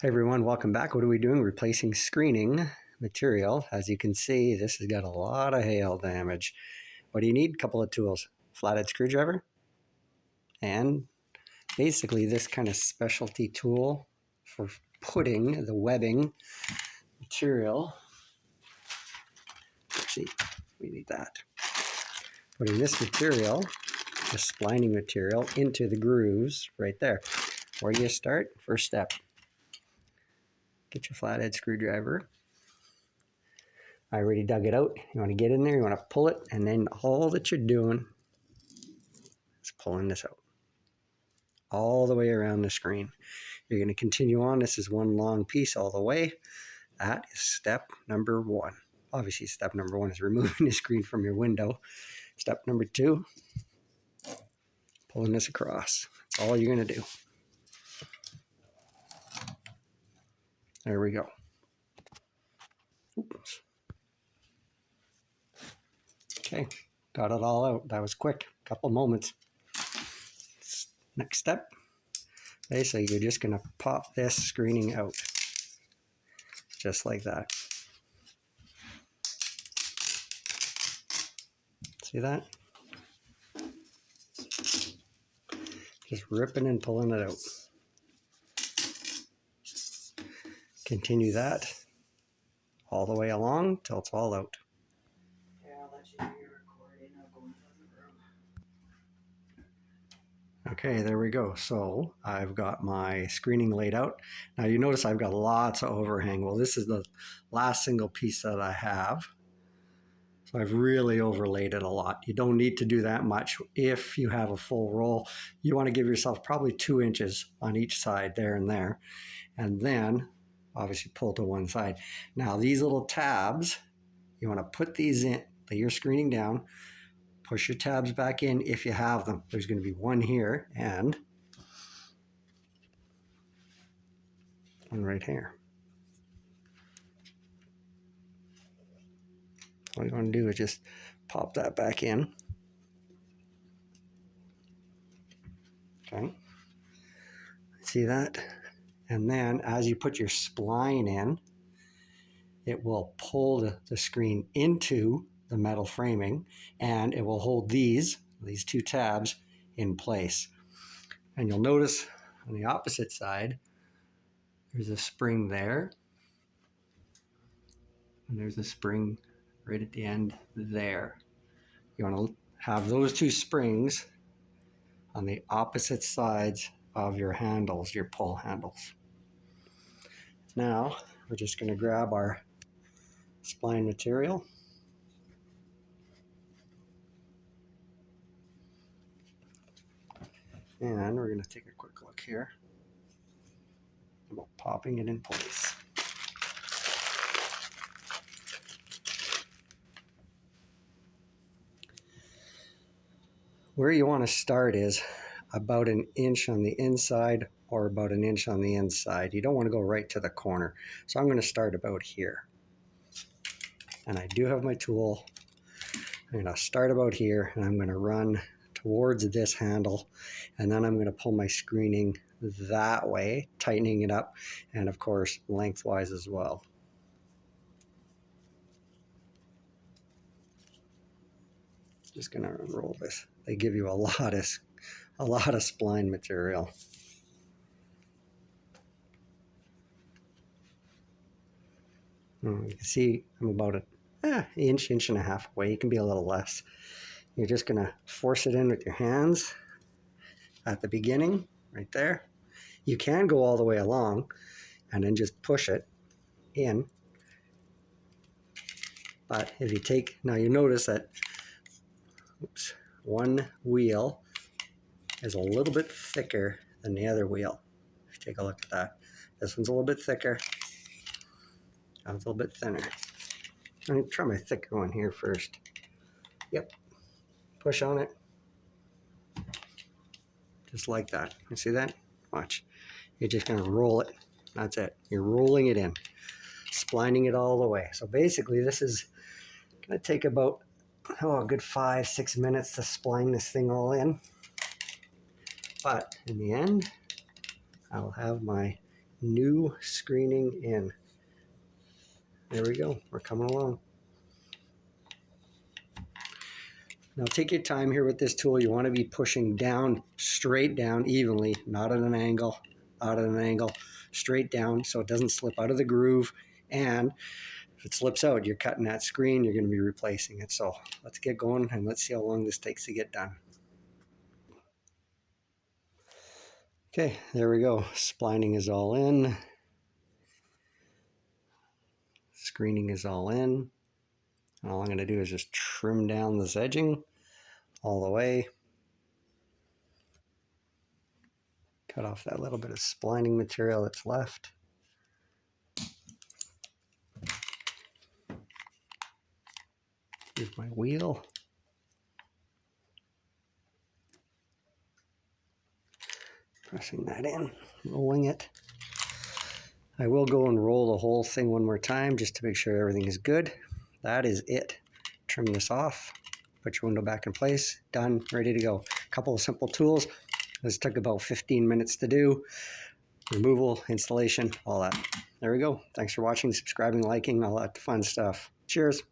Hey everyone, welcome back. What are we doing? Replacing screening material. As you can see, this has got a lot of hail damage. What do you need? A couple of tools. Flathead screwdriver and basically this kind of specialty tool for putting the webbing material. Actually, we need that. Putting this material, the splining material, into the grooves right there. Where do you start? First step. Get your flathead screwdriver. I already dug it out. You want to get in there, you want to pull it, and then all that you're doing is pulling this out all the way around the screen. You're going to continue on. This is one long piece all the way. That is step number one. Obviously, step number one is removing the screen from your window. Step number two, pulling this across. That's all you're going to do. There we go. Oops. Okay, got it all out. That was quick, couple moments. Next step, basically you're just going to pop this screening out, just like that. See that? Just ripping and pulling it out. Continue that all the way along till it's all out. I'll let you do your recording. I'll go into the room. Okay, there we go. So I've got my screening laid out. Now you notice I've got lots of overhang. Well, this is the last single piece that I have. So I've really overlaid it a lot. You don't need to do that much if you have a full roll. You want to give yourself probably 2 inches on each side, there and there. And then obviously pull to one side. Now these little tabs, you want to put these in, lay your screening down, push your tabs back in if you have them. There's going to be one here and one right here. All you want to do is just pop that back in. Okay. See that? And then as you put your spline in, it will pull the screen into the metal framing and it will hold these 2 tabs in place. And you'll notice on the opposite side, there's a spring there. And there's a spring right at the end there. You want to have those 2 springs on the opposite sides of your handles, your pull handles. Now, we're just going to grab our spline material. And we're going to take a quick look here about popping it in place. Where you want to start is about 1 inch on the inside or about 1 inch on the inside. You don't want to go right to the corner. So I'm going to start about here. And I do have my tool. I'm going to start about here and I'm going to run towards this handle. And then I'm going to pull my screening that way, tightening it up. And of course, lengthwise as well. Just going to unroll this. They give you a lot of spline material. You can see I'm about an inch and a half away. You can be a little less. You're just going to force it in with your hands at the beginning, right there. You can go all the way along and then just push it in. But if you take, now you notice that one wheel is a little bit thicker than the other wheel. If you take a look at that. This one's a little bit thicker. That one's a little bit thinner. I'm going to try my thicker one here first. Yep. Push on it. Just like that. You see that? Watch. You're just going to roll it. That's it. You're rolling it in. Splining it all the way. So basically this is going to take about a good 5-6 minutes to spline this thing all in. But in the end, I'll have my new screening in. There we go. We're coming along. Now take your time here with this tool. You want to be pushing down, straight down evenly, not at an angle, straight down so it doesn't slip out of the groove. And if it slips out, you're cutting that screen, you're going to be replacing it. So let's get going and let's see how long this takes to get done. Okay, there we go. Splining is all in. Screening is all in. And all I'm going to do is just trim down this edging all the way. Cut off that little bit of splining material that's left. Here's my wheel. Pressing that in, rolling it. I will go and roll the whole thing one more time just to make sure everything is good. That is it. Trim this off, put your window back in place, done, ready to go. A couple of simple tools. This took about 15 minutes to do. Removal, installation, all that. There we go. Thanks for watching, subscribing, liking, all that fun stuff. Cheers.